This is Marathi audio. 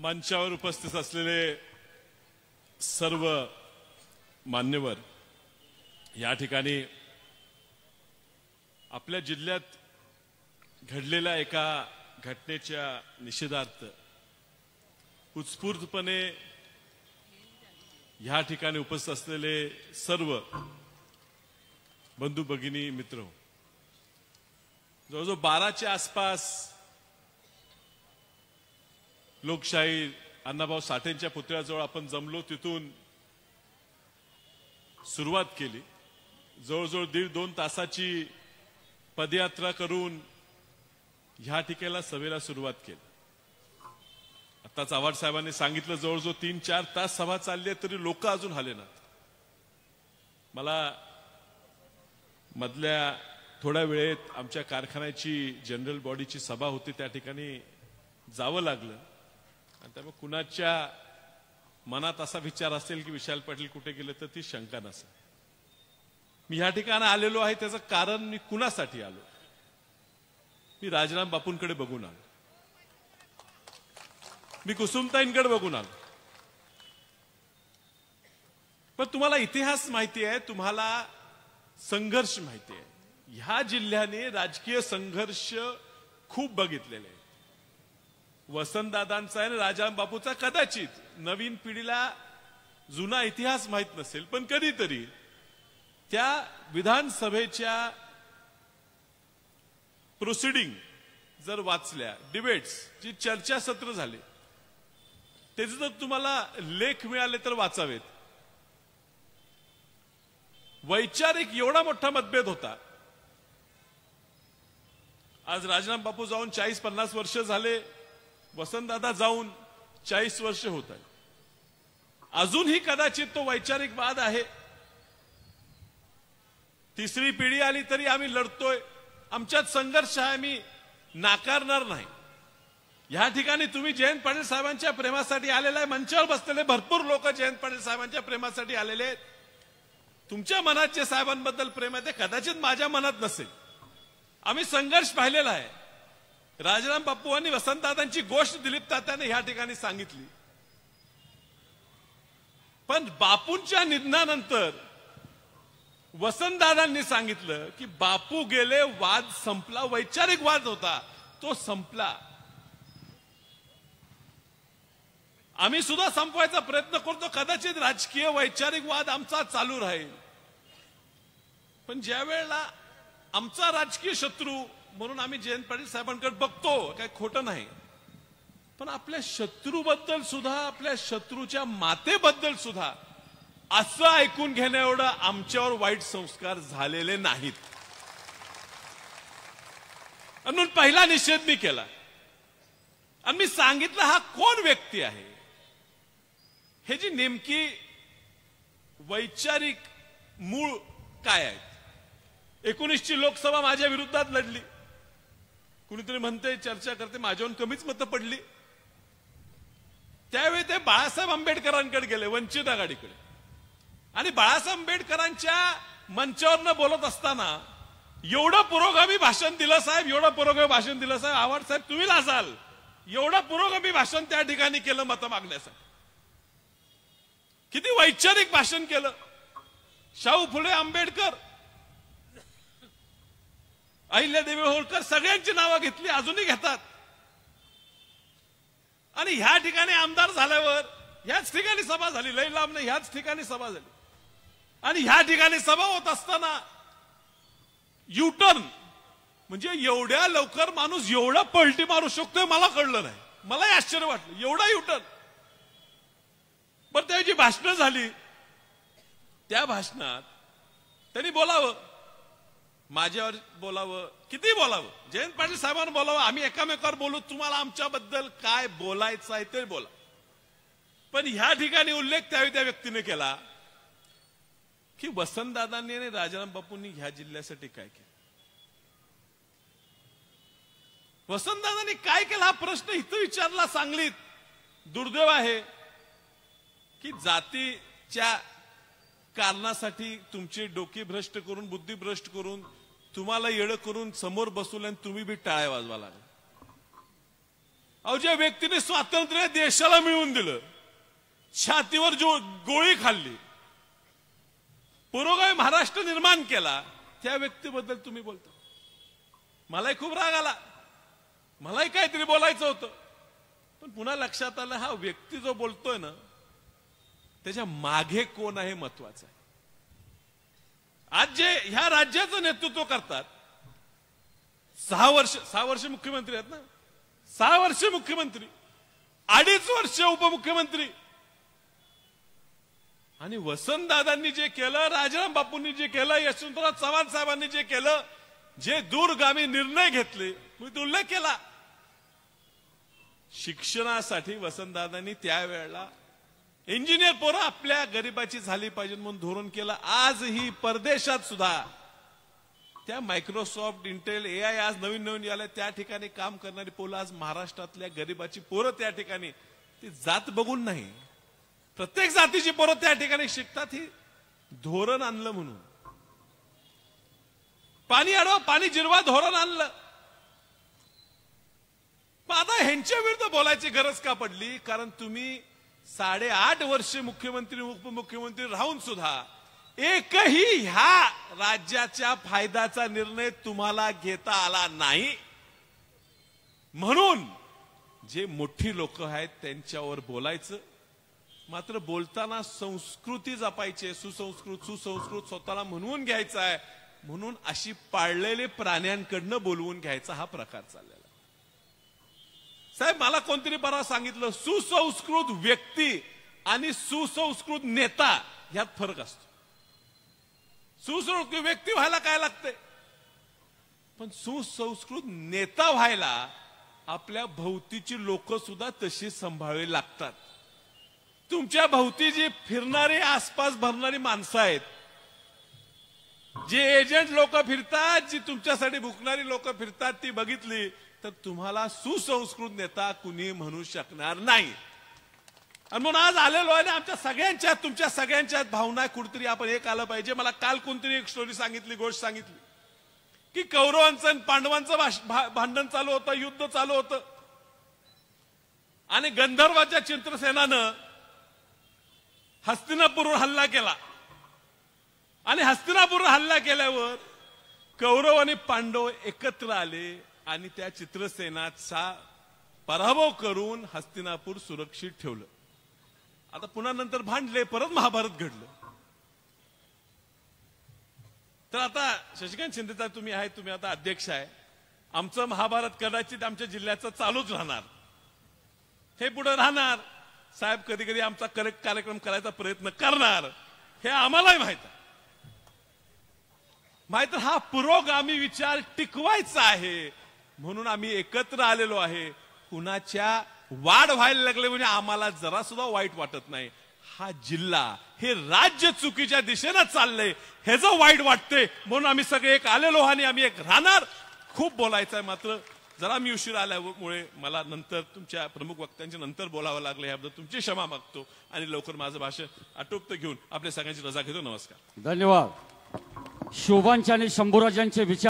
मंचावर उपस्थित असलेले सर्व मान्यवर, या ठिकाणी आपल्या जिल्ह्यात घडलेल्या एका घटनेच्या निषेधार्थ उत्स्फूर्तपणे या ठिकाणी उपस्थित असलेले सर्व बंधू भगिनी मित्र, जवळजवळ 12च्या आसपास लोकशाही अण्णाभाऊ साठेंच्या पुतळ्याजवळ आपण जमलो. तिथून सुरुवात केली. जवळजवळ 1.5-2 तासाची पदयात्रा करून ह्या ठिकाणी सभेला सुरुवात केली. आता चव्हाण साहेबांनी सांगितलं जवळजवळ 3-4 तास सभा चालली आहे तरी लोक अजून आले नाहीत. मला मधल्या थोड्या वेळेत आमच्या कारखान्याची जनरल बॉडीची सभा होती, त्या ठिकाणी जावं लागलं. आणि त्यामुळे कुणाच्या मनात असा विचार असेल की विशाल पाटील कुठे गेले तर ती शंका नसेल. मी ह्या ठिकाणी आलेलो आहे त्याचं कारण मी कुणासाठी आलो, मी राजाराम बापूंकडे बघून आलो, मी कुसुमताईंकडे बघून आलो. पण तुम्हाला इतिहास माहिती आहे, तुम्हाला संघर्ष माहिती आहे. ह्या जिल्ह्याने राजकीय संघर्ष खूप बघितलेले आहेत. वसंतदादांचा आणि राजाराम बापूचा कदाचित नवीन पिढीला जुना इतिहास माहित नसेल, पण कधीतरी त्या विधानसभेच्या प्रोसिडिंग जर वाचल्या, डिबेट्स जी चर्चासत्र झाले त्याचे जर तुम्हाला लेख मिळाले तर वाचावेत. वैचारिक एवढा मोठा मतभेद होता. आज राजाराम बापू जाऊन 40-50 वर्ष झाले, वसंतदादा जाऊन 40 वर्ष होत आहे. अजूनही कदाचित तो वैचारिक वाद आहे. तिसरी पिढी आली तरी आम्ही लढतोय, आमच्यात संघर्ष आहे, आम्ही नाकारणार नाही. या ठिकाणी तुम्ही जयंत पाटील साहेबांच्या प्रेमासाठी आलेला आहे. मंचावर बसलेले भरपूर लोक जयंत पाटील साहेबांच्या प्रेमासाठी आलेले आहेत. तुमच्या मनात जे साहेबांबद्दल प्रेम आहे ते कदाचित माझ्या मनात नसेल. आम्ही संघर्ष पाहिलेला आहे. राजाराम बापू आणि वसंतदादांची गोष्ट दिलीप तात्याने या ठिकाणी सांगितली. पण बापूंच्या निधनानंतर वसंतदादांनी सांगितलं की बापू गेले, वाद संपला. वैचारिक वाद होता तो संपला. आम्ही सुद्धा संपवायचा प्रयत्न करतो. कदाचित राजकीय वैचारिक वाद आमचा चालू राहील, पण ज्या वेळेला आमचा राजकीय शत्रू म्हणून आम्ही जयंत पाटील साहेबांकडे बघतो, काही खोटं नाही, पण आपल्या शत्रूबद्दल सुद्धा, आपल्या शत्रूच्या मातेबद्दल सुद्धा असं ऐकून घेण्या एवढं आमच्यावर वाईट संस्कार झालेले नाहीत. म्हणून पहिला निषेध मी केला आणि मी सांगितलं हा कोण व्यक्ती आहे, हे जी नेमकी वैचारिक मूळ काय आहेत. 19ची लोकसभा माझ्या विरोधात लढली. कुणीतरी म्हणते, चर्चा करते, माझ्याहून कमीच मतं पडली. त्यावेळी ते बाळासाहेब आंबेडकरांकडे गेले, वंचित आघाडीकडे, आणि बाळासाहेब आंबेडकरांच्या मंचावर बोलत असताना एवढं पुरोगामी भाषण दिलं साहेब, एवढं पुरोगामी भाषण दिलं साहेब, आवाड साहेब तुम्ही लाजाल, एवढं पुरोगामी भाषण त्या ठिकाणी केलं मतं मागण्यासाठी. किती वैचारिक भाषण केलं. शाहू फुले, आंबेडकर, अहिल्यादेवी होळकर सगळ्यांची नावं घेतली, अजूनही घेतात. आणि ह्या ठिकाणी आमदार झाल्यावर ह्याच ठिकाणी सभा झाली, लई लांब नाही, ह्याच ठिकाणी सभा झाली. आणि ह्या ठिकाणी सभा होत असताना युटर्न, म्हणजे एवढ्या लवकर माणूस एवढा पलटी मारू शकतोय मला कळलं नाही. मलाही आश्चर्य वाटलं, एवढा युटर्न. पण त्याची भाषणं झाली, त्या भाषणात त्यांनी बोलावं, माझ्यावर बोलावं, किती बोलावं, जयंत पाटील साहेबांना बोलावं, आम्ही एकामेकावर बोलू, तुम्हाला आमच्याबद्दल काय बोलायचं आहे ते बोला. पण ह्या ठिकाणी उल्लेख त्यावेळी त्या व्यक्तीने केला की वसंतदादांनी आणि राजाराम बापूंनी ह्या जिल्ह्यासाठी काय केलं. वसंतदादांनी काय केलं हा प्रश्न इथं विचारला सांगलीत. दुर्दैव आहे की जातीच्या कारणासाठी तुमची डोकी भ्रष्ट करून, बुद्धी भ्रष्ट करून, तुम्हाला येडं करून समोर बसवलं आणि तुम्ही बी टाळ्या वाजवा लागला. अहो, ज्या व्यक्तीने स्वातंत्र्य देशाला मिळवून दिलं, छातीवर जो गोळी खाल्ली, पुरोगामी महाराष्ट्र निर्माण केला, त्या व्यक्तीबद्दल तुम्ही बोलता. मलाही खूप राग आला, मलाही काहीतरी बोलायचं होतं, पण पुन्हा लक्षात आलं हा व्यक्ती जो बोलतोय ना त्याच्या मागे कोण आहे महत्वाचं आहे. आज जे ह्या राज्याचं नेतृत्व करतात, 6 वर्ष मुख्यमंत्री आहेत ना, 6 वर्ष मुख्यमंत्री, 2.5 वर्ष उपमुख्यमंत्री, आणि वसंतदादांनी जे केलं, राजाराम बापूंनी जे केलं, यशवंतराव चव्हाण साहेबांनी जे केलं, जे दूरगामी निर्णय घेतले, मी तो उल्लेख केला. शिक्षणासाठी वसंतदादांनी त्यावेळेला इंजिनियर पोरं आपल्या गरिबाची झाली पाहिजे म्हणून धोरण केलं. आजही परदेशात सुद्धा त्या मायक्रोसॉफ्ट, इंटेल, AI आज नवीन नवीन यायला, त्या ठिकाणी काम करणारी पोरं आज महाराष्ट्रातल्या गरिबाची पोरं त्या ठिकाणी, ती जात बघून नाही, प्रत्येक जातीची पोरं त्या ठिकाणी शिकतात. ही धोरण आणलं म्हणून, पाणी अडवा पाणी जिरवा धोरण आणलं. पण आता ह्यांच्या विरुद्ध बोलायची गरज का पडली? कारण तुम्ही 8.5 वर्ष मुख्यमंत्री उपमुख्यमंत्री राहून सुद्धा एकही ह्या राज्याच्या फायद्याचा निर्णय तुम्हाला घेता आला नाही. म्हणून जे मोठी लोक आहेत त्यांच्यावर बोलायचं, मात्र बोलताना संस्कृती जपायची, सुसंस्कृत स्वतःला म्हणून घ्यायचा आहे, म्हणून अशी पाळलेले प्राण्यांकडनं बोलवून घ्यायचा हा प्रकार चाललेला. साहेब, मला कोणतरी परवा सांगितलं, सुसंस्कृत व्यक्ती आणि सुसंस्कृत नेता ह्यात फरक असतो. सुसंस्कृत व्यक्ती व्हायला काय लागतंय, पण सुसंस्कृत नेता व्हायला आपल्या भोवतीची लोक सुद्धा तशी सांभाळावी लागतात. तुमच्या भोवती जी फिरणारी, आसपास भरणारी माणसं आहेत, जे एजंट लोक फिरतात, जी तुमच्यासाठी भुकणारी लोक फिरतात, ती बघितली तर तुम्हाला सुसंस्कृत नेता कुणी म्हणू शकणार नाही. आणि म्हणून आज आलेलो आहे, आमच्या सगळ्यांच्या, तुमच्या सगळ्यांच्या भावना कुठतरी आपण एक आलं पाहिजे. मला काल कोणतरी एक स्टोरी सांगितली, गोष्ट सांगितली की कौरवांचं आणि पांडवांचं भांडण चालू होतं, युद्ध चालू होतं, आणि गंधर्वाच्या चित्रसेनानं हस्तिनापूरवर हल्ला केला. आणि हस्तिनापूरवर हल्ला केल्यावर कौरव आणि पांडव एकत्र आले आणि त्या चित्रसेनाचा पराभव करून हस्तिनापूर सुरक्षित ठेवलं. आता पुन्हा नंतर भांडले, परत महाभारत घडलं. तर आता शशिकांत शिंदे तुम्ही आहे, तुम्ही आता अध्यक्ष आहे, आमचं महाभारत कदाचित आमच्या जिल्ह्याचं चालूच राहणार, हे पुढे राहणार. साहेब कधी कधी आमचा करेक्ट कार्यक्रम करायचा प्रयत्न करणार, हे आम्हालाही माहित आहे. माहित हा पुरोगामी विचार टिकवायचा आहे म्हणून आम्ही एकत्र आलेलो आहे. कुणाच्या वाढ व्हायला लागले म्हणजे आम्हाला जरा सुद्धा वाईट वाटत नाही. हा जिल्हा, हे राज्य चुकीच्या दिशेनं चाललंय हे जो वाईट वाटते, म्हणून आम्ही सगळे एक आलेलो आणि आम्ही एक राहणार. खूप बोलायचं आहे, मात्र जरा मी उशीर आल्यामुळे मला नंतर तुमच्या प्रमुख वक्त्यांच्या नंतर बोलावं लागलं, याबद्दल तुमची क्षमा मागतो आणि लवकर माझं भाषण आटोपतं घेऊन आपल्या सगळ्यांची रजा घेतो. नमस्कार, धन्यवाद. शोभांचे आणि शंभूराजांचे विचार